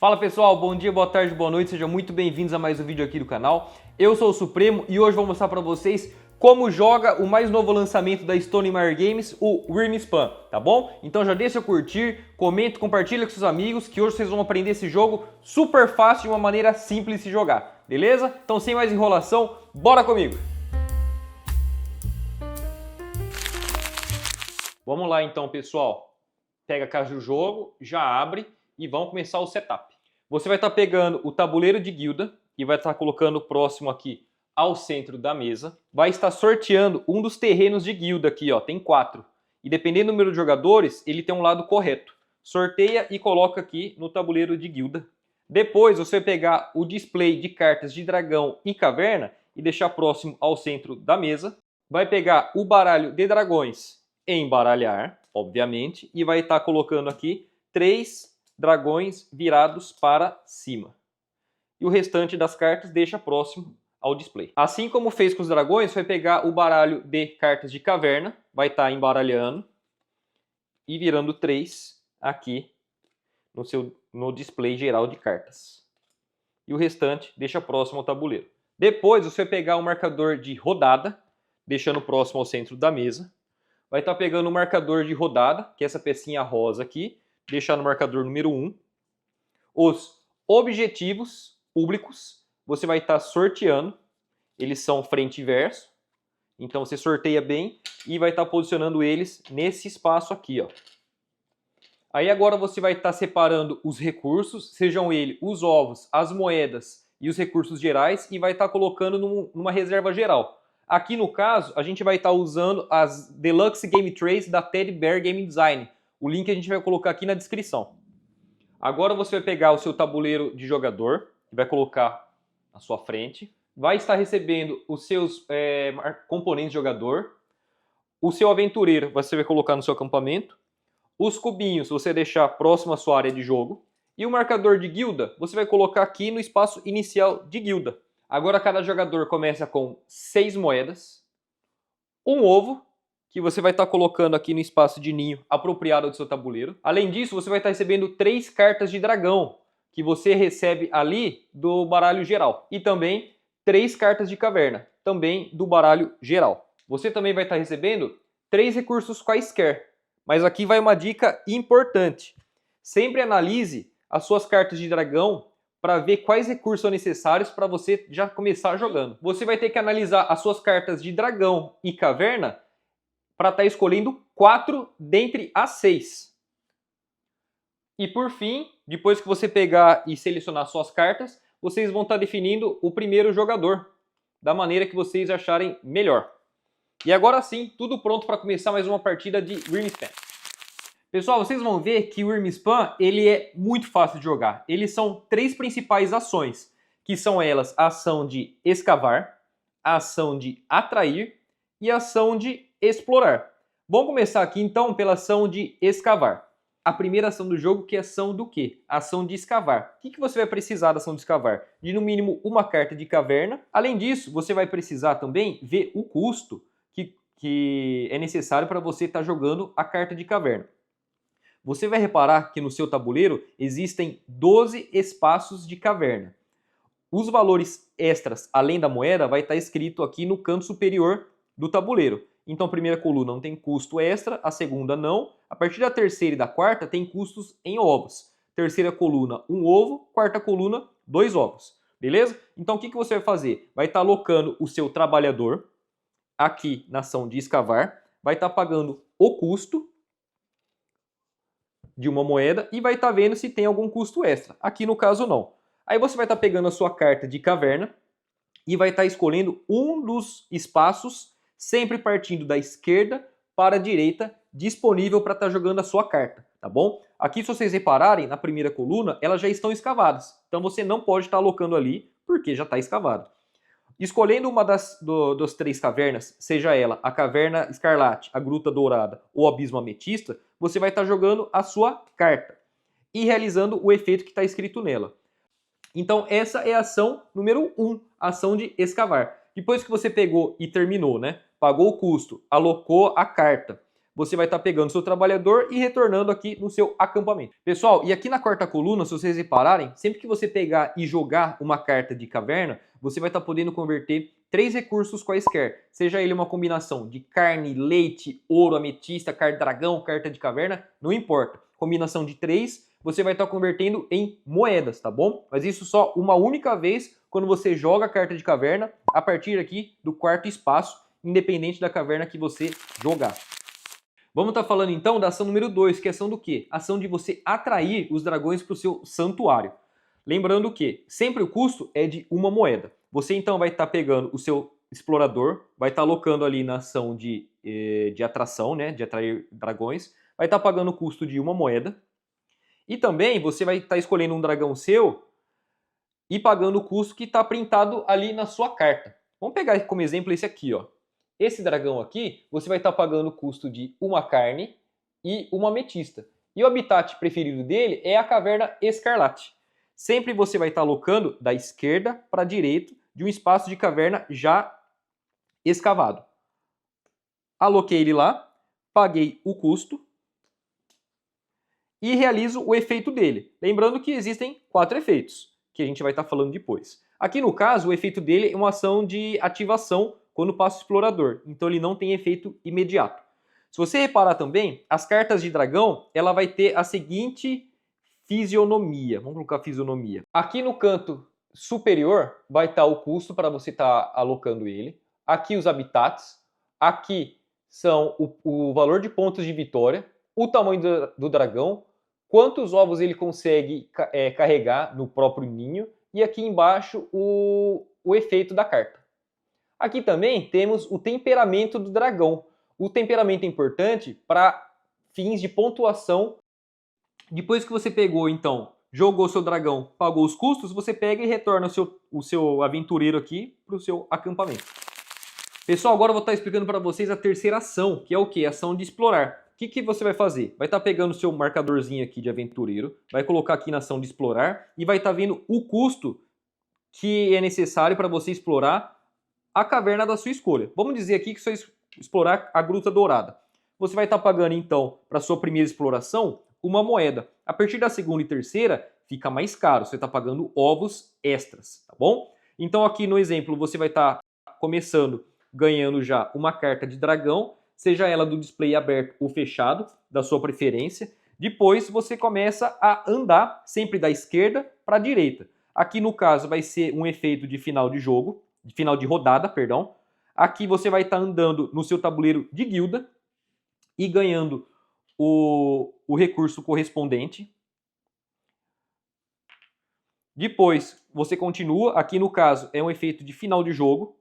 Fala pessoal, bom dia, boa tarde, boa noite, sejam muito bem-vindos a mais um vídeo aqui do canal. Eu sou o Supremo e hoje vou mostrar para vocês como joga o mais novo lançamento da Stonemaier Games, o Wyrmspan, tá bom? Então já deixa seu curtir, comenta, compartilha com seus amigos que hoje vocês vão aprender esse jogo super fácil de uma maneira simples de se jogar, beleza? Então sem mais enrolação, bora comigo! Vamos lá então pessoal, pega a caixa do jogo, já abre e vamos começar o setup. Você vai estar pegando o tabuleiro de guilda e vai estar colocando próximo aqui ao centro da mesa. Vai estar sorteando um dos terrenos de guilda aqui, ó, tem 4. E dependendo do número de jogadores, ele tem um lado correto. Sorteia e coloca aqui no tabuleiro de guilda. Depois você vai pegar o display de cartas de dragão e caverna e deixar próximo ao centro da mesa. Vai pegar o baralho de dragões e embaralhar, obviamente, e vai estar colocando aqui 3 dragões virados para cima. E o restante das cartas deixa próximo ao display. Assim como fez com os dragões, vai pegar o baralho de cartas de caverna, vai estar embaralhando e virando 3 aqui no display geral de cartas. E o restante deixa próximo ao tabuleiro. Depois você vai pegar o marcador de rodada, deixando próximo ao centro da mesa. Vai estar pegando o marcador de rodada, que é essa pecinha rosa aqui, deixar no marcador número 1. Os objetivos públicos você vai estar sorteando. Eles são frente e verso. Então você sorteia bem e vai estar posicionando eles nesse espaço aqui, ó. Aí agora você vai estar separando os recursos, sejam eles os ovos, as moedas e os recursos gerais, e vai estar colocando numa reserva geral. Aqui no caso, a gente vai estar usando as Deluxe Game Trays da Teddy Bear Game Design. O link a gente vai colocar aqui na descrição. Agora você vai pegar o seu tabuleiro de jogador e vai colocar na sua frente. Vai estar recebendo os seus componentes de jogador. O seu aventureiro você vai colocar no seu acampamento. Os cubinhos você vai deixar próximo à sua área de jogo. E o marcador de guilda você vai colocar aqui no espaço inicial de guilda. Agora cada jogador começa com 6 moedas, um ovo, que você vai estar colocando aqui no espaço de ninho apropriado do seu tabuleiro. Além disso, você vai estar recebendo 3 cartas de dragão, que você recebe ali do baralho geral. E também 3 cartas de caverna, também do baralho geral. Você também vai estar recebendo 3 recursos quaisquer. Mas aqui vai uma dica importante. Sempre analise as suas cartas de dragão para ver quais recursos são necessários para você já começar jogando. Você vai ter que analisar as suas cartas de dragão e caverna para estar escolhendo 4 dentre as 6. E por fim, depois que você pegar e selecionar suas cartas, vocês vão estar definindo o primeiro jogador, da maneira que vocês acharem melhor. E agora sim, tudo pronto para começar mais uma partida de Wyrmspan. Pessoal, vocês vão ver que o Wyrmspan ele é muito fácil de jogar. Eles são 3 principais ações, que são elas a ação de escavar, a ação de atrair e a ação de explorar. Vamos começar aqui então pela ação de escavar. A primeira ação do jogo que é a ação do quê? A ação de escavar. O que você vai precisar da ação de escavar? De no mínimo uma carta de caverna. Além disso, você vai precisar também ver o custo que é necessário para você estar jogando a carta de caverna. Você vai reparar que no seu tabuleiro existem 12 espaços de caverna. Os valores extras, além da moeda, vai estar escrito aqui no canto superior do tabuleiro. Então a primeira coluna não tem custo extra, a segunda não. A partir da terceira e da quarta tem custos em ovos. Terceira coluna, um ovo. Quarta coluna, 2 ovos. Beleza? Então o que você vai fazer? Vai estar alocando o seu trabalhador aqui na ação de escavar. Vai estar pagando o custo de uma moeda e vai estar vendo se tem algum custo extra. Aqui no caso não. Aí você vai estar pegando a sua carta de caverna e vai estar escolhendo um dos espaços, sempre partindo da esquerda para a direita, disponível para estar jogando a sua carta, tá bom? Aqui, se vocês repararem, na primeira coluna, elas já estão escavadas. Então você não pode estar alocando ali, porque já está escavado. Escolhendo uma das 3 cavernas, seja ela a Caverna Escarlate, a Gruta Dourada ou o Abismo Ametista, você vai estar jogando a sua carta e realizando o efeito que está escrito nela. Então essa é a ação número 1, a ação de escavar. Depois que você pegou e terminou, né? Pagou o custo, alocou a carta, você vai estar pegando o seu trabalhador e retornando aqui no seu acampamento. Pessoal, e aqui na quarta coluna, se vocês repararem, sempre que você pegar e jogar uma carta de caverna, você vai estar podendo converter 3 recursos quaisquer, seja ele uma combinação de carne, leite, ouro, ametista, carta dragão, carta de caverna, não importa. Combinação de 3, você vai estar convertendo em moedas, tá bom? Mas isso só uma única vez quando você joga a carta de caverna a partir aqui do quarto espaço, independente da caverna que você jogar. Vamos estar falando então da ação número 2, que é a ação do quê? A ação de você atrair os dragões para o seu santuário. Lembrando que sempre o custo é de uma moeda. Você então vai estar pegando o seu explorador, vai estar alocando ali na ação de atração, né, de atrair dragões, vai estar pagando o custo de uma moeda. E também você vai estar escolhendo um dragão seu e pagando o custo que está printado ali na sua carta. Vamos pegar como exemplo esse aqui, ó. Esse dragão aqui, você vai estar pagando o custo de uma carne e uma ametista. E o habitat preferido dele é a Caverna Escarlate. Sempre você vai estar alocando da esquerda para a direita de um espaço de caverna já escavado. Aloquei ele lá, paguei o custo e realizo o efeito dele. Lembrando que existem 4 efeitos, que a gente vai estar falando depois. Aqui no caso, o efeito dele é uma ação de ativação quando passa o explorador, então ele não tem efeito imediato. Se você reparar também, as cartas de dragão, ela vai ter a seguinte fisionomia. Vamos colocar fisionomia. Aqui no canto superior vai estar o custo para você estar alocando ele. Aqui os habitats. Aqui são o valor de pontos de vitória, o tamanho do dragão, quantos ovos ele consegue carregar no próprio ninho e aqui embaixo o efeito da carta. Aqui também temos o temperamento do dragão. O temperamento é importante para fins de pontuação. Depois que você pegou, então, jogou seu dragão, pagou os custos, você pega e retorna o seu aventureiro aqui para o seu acampamento. Pessoal, agora eu vou estar explicando para vocês a terceira ação, que é o quê? A ação de explorar. O que você vai fazer? Vai estar pegando o seu marcadorzinho aqui de aventureiro, vai colocar aqui na ação de explorar e vai estar vendo o custo que é necessário para você explorar a caverna da sua escolha. Vamos dizer aqui que você vai explorar a Gruta Dourada. Você vai estar pagando, então, para a sua primeira exploração, uma moeda. A partir da segunda e terceira, fica mais caro. Você está pagando ovos extras, tá bom? Então, aqui no exemplo, você vai estar começando ganhando já uma carta de dragão, seja ela do display aberto ou fechado, da sua preferência. Depois, você começa a andar sempre da esquerda para a direita. Aqui, no caso, vai ser um efeito de final de jogo, de final de rodada, perdão. Aqui você vai estar andando no seu tabuleiro de guilda e ganhando o recurso correspondente. Depois você continua, aqui no caso é um efeito de final de jogo.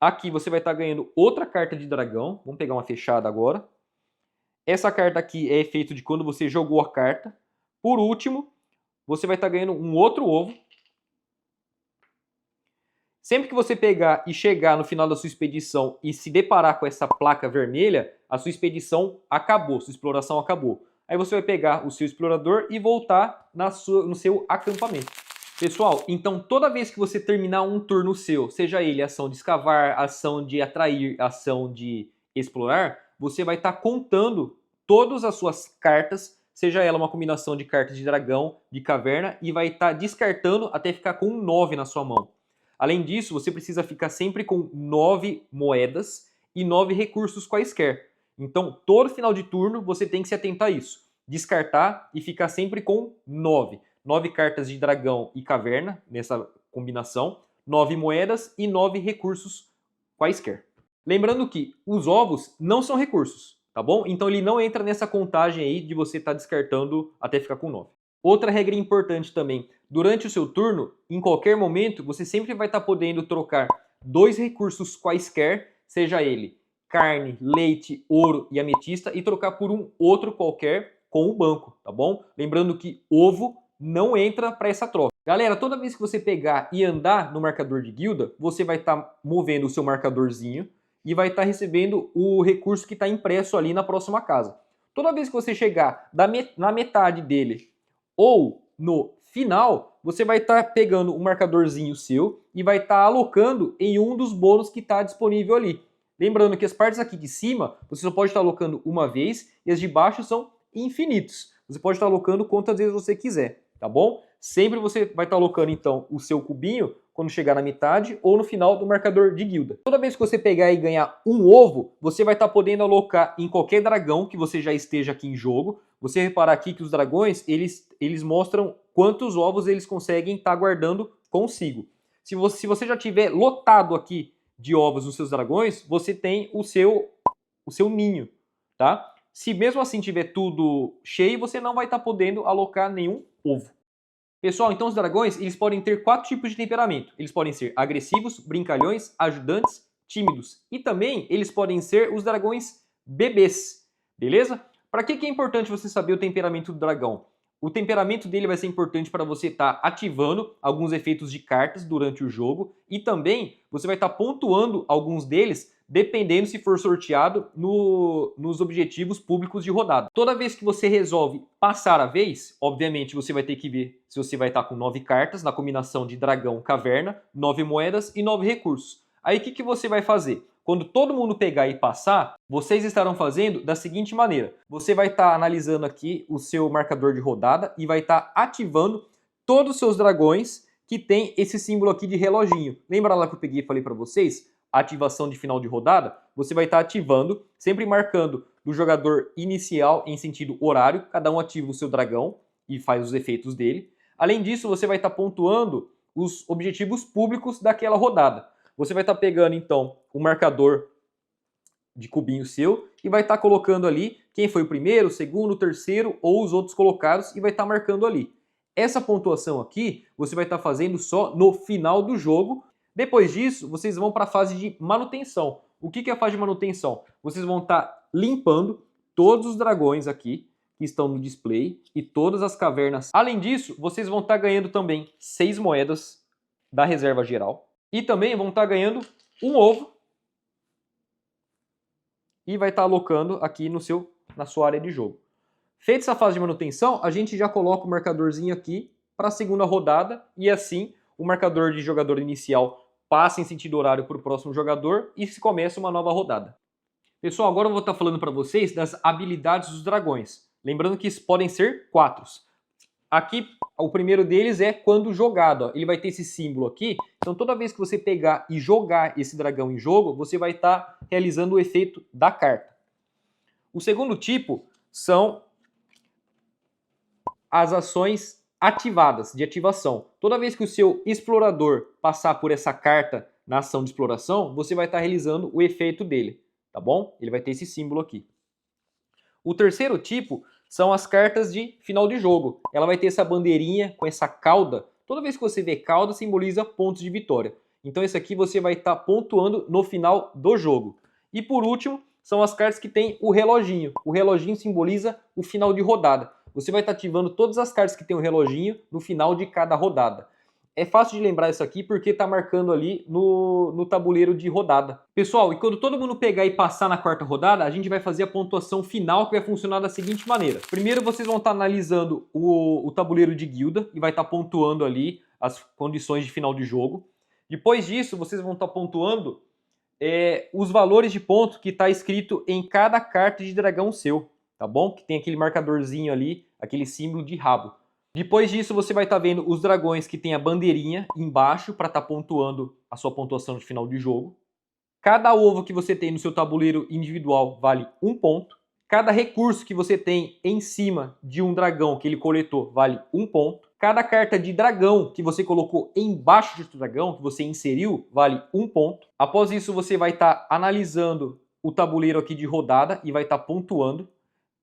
Aqui você vai estar ganhando outra carta de dragão, vamos pegar uma fechada agora. Essa carta aqui é efeito de quando você jogou a carta. Por último, você vai estar ganhando um outro ovo. Sempre que você pegar e chegar no final da sua expedição e se deparar com essa placa vermelha, a sua expedição acabou, sua exploração acabou. Aí você vai pegar o seu explorador e voltar no seu acampamento. Pessoal, então toda vez que você terminar um turno seu, seja ele ação de escavar, ação de atrair, ação de explorar, você vai estar contando todas as suas cartas, seja ela uma combinação de cartas de dragão, de caverna, e vai estar descartando até ficar com um 9 na sua mão. Além disso, você precisa ficar sempre com 9 moedas e 9 recursos quaisquer. Então, todo final de turno, você tem que se atentar a isso. Descartar e ficar sempre com 9. 9 cartas de dragão e caverna, nessa combinação. 9 moedas e 9 recursos quaisquer. Lembrando que os ovos não são recursos, tá bom? Então, ele não entra nessa contagem aí de você estar descartando até ficar com 9. Outra regra importante também, durante o seu turno, em qualquer momento, você sempre vai estar podendo trocar 2 recursos quaisquer, seja ele carne, leite, ouro e ametista, e trocar por um outro qualquer com o banco, tá bom? Lembrando que ovo não entra para essa troca. Galera, toda vez que você pegar e andar no marcador de guilda, você vai estar movendo o seu marcadorzinho e vai estar recebendo o recurso que está impresso ali na próxima casa. Toda vez que você chegar na metade dele ou no final, você vai estar pegando um marcadorzinho seu e vai estar alocando em um dos bônus que está disponível ali. Lembrando que as partes aqui de cima, você só pode estar alocando uma vez, e as de baixo são infinitos. Você pode estar alocando quantas vezes você quiser, tá bom? Sempre você vai estar alocando, então, o seu cubinho quando chegar na metade ou no final do marcador de guilda. Toda vez que você pegar e ganhar um ovo, você vai estar podendo alocar em qualquer dragão que você já esteja aqui em jogo. Você reparar aqui que os dragões, eles mostram quantos ovos eles conseguem estar guardando consigo. Se você já tiver lotado aqui de ovos nos seus dragões, você tem o seu ninho, tá? Se mesmo assim tiver tudo cheio, você não vai estar podendo alocar nenhum ovo. Pessoal, então os dragões, eles podem ter 4 tipos de temperamento. Eles podem ser agressivos, brincalhões, ajudantes, tímidos. E também eles podem ser os dragões bebês, beleza? Para que é importante você saber o temperamento do dragão? O temperamento dele vai ser importante para você estar ativando alguns efeitos de cartas durante o jogo. E também você vai estar pontuando alguns deles dependendo se for sorteado nos objetivos públicos de rodada. Toda vez que você resolve passar a vez, obviamente você vai ter que ver se você vai estar com 9 cartas na combinação de dragão, caverna, 9 moedas e 9 recursos. Aí o que você vai fazer? Quando todo mundo pegar e passar, vocês estarão fazendo da seguinte maneira. Você vai estar analisando aqui o seu marcador de rodada e vai estar ativando todos os seus dragões que tem esse símbolo aqui de reloginho. Lembra lá que eu peguei e falei para vocês? A ativação de final de rodada, você vai estar ativando, sempre marcando do jogador inicial em sentido horário, cada um ativa o seu dragão e faz os efeitos dele. Além disso, você vai estar pontuando os objetivos públicos daquela rodada. Você vai estar pegando, então, o marcador de cubinho seu e vai estar colocando ali quem foi o primeiro, o segundo, o terceiro ou os outros colocados e vai estar marcando ali. Essa pontuação aqui, você vai estar fazendo só no final do jogo. Depois disso, vocês vão para a fase de manutenção. O que é a fase de manutenção? Vocês vão estar limpando todos os dragões aqui que estão no display e todas as cavernas. Além disso, vocês vão estar ganhando também 6 moedas da reserva geral. E também vão estar ganhando um ovo. E vai estar alocando aqui na sua área de jogo. Feita essa fase de manutenção, a gente já coloca o marcadorzinho aqui para a segunda rodada. E assim, o marcador de jogador inicial passa em sentido horário para o próximo jogador e se começa uma nova rodada. Pessoal, agora eu vou estar falando para vocês das habilidades dos dragões. Lembrando que podem ser 4. Aqui, o primeiro deles é quando jogado. Ó. Ele vai ter esse símbolo aqui. Então, toda vez que você pegar e jogar esse dragão em jogo, você vai estar realizando o efeito da carta. O segundo tipo são as ações ativadas, de ativação. Toda vez que o seu explorador passar por essa carta na ação de exploração, você vai estar realizando o efeito dele, tá bom? Ele vai ter esse símbolo aqui. O terceiro tipo são as cartas de final de jogo. Ela vai ter essa bandeirinha com essa cauda. Toda vez que você vê cauda, simboliza pontos de vitória. Então esse aqui você vai estar pontuando no final do jogo. E por último, são as cartas que tem o reloginho. O reloginho simboliza o final de rodada. Você vai estar ativando todas as cartas que tem o reloginho no final de cada rodada. É fácil de lembrar isso aqui porque está marcando ali no tabuleiro de rodada. Pessoal, e quando todo mundo pegar e passar na quarta rodada, a gente vai fazer a pontuação final que vai funcionar da seguinte maneira. Primeiro vocês vão estar analisando o tabuleiro de guilda e vai estar pontuando ali as condições de final de jogo. Depois disso, vocês vão estar pontuando os valores de ponto que está escrito em cada carta de dragão seu, tá bom? Que tem aquele marcadorzinho ali, aquele símbolo de rabo. Depois disso, você vai estar vendo os dragões que tem a bandeirinha embaixo para estar pontuando a sua pontuação de final de jogo. Cada ovo que você tem no seu tabuleiro individual vale 1 ponto. Cada recurso que você tem em cima de um dragão que ele coletou vale 1 ponto. Cada carta de dragão que você colocou embaixo de dragão, que você inseriu, vale 1 ponto. Após isso, você vai estar analisando o tabuleiro aqui de rodada e vai estar pontuando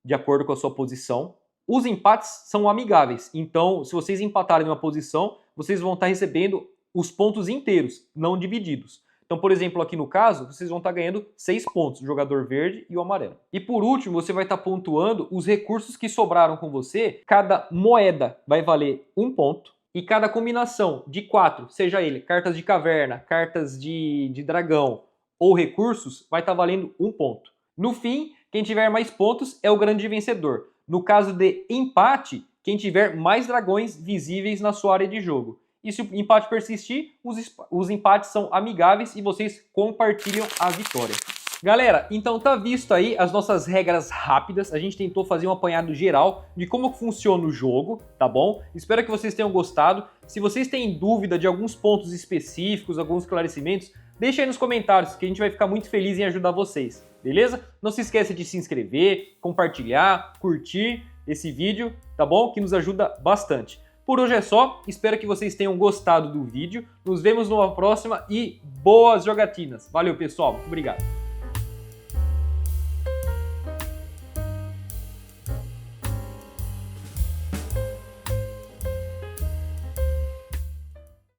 de acordo com a sua posição. Os empates são amigáveis, então se vocês empatarem uma posição, vocês vão estar recebendo os pontos inteiros, não divididos. Então, por exemplo, aqui no caso, vocês vão estar ganhando 6 pontos, o jogador verde e o amarelo. E por último, você vai estar pontuando os recursos que sobraram com você. Cada moeda vai valer 1 ponto. E cada combinação de 4, seja ele cartas de caverna, cartas de dragão ou recursos, vai estar valendo 1 ponto. No fim, quem tiver mais pontos é o grande vencedor. No caso de empate, quem tiver mais dragões visíveis na sua área de jogo. E se o empate persistir, os empates são amigáveis e vocês compartilham a vitória. Galera, então tá visto aí as nossas regras rápidas, a gente tentou fazer um apanhado geral de como funciona o jogo, tá bom? Espero que vocês tenham gostado. Se vocês têm dúvida de alguns pontos específicos, alguns esclarecimentos, deixa aí nos comentários que a gente vai ficar muito feliz em ajudar vocês, beleza? Não se esqueça de se inscrever, compartilhar, curtir esse vídeo, tá bom? Que nos ajuda bastante. Por hoje é só, espero que vocês tenham gostado do vídeo, nos vemos numa próxima e boas jogatinas. Valeu pessoal, muito obrigado.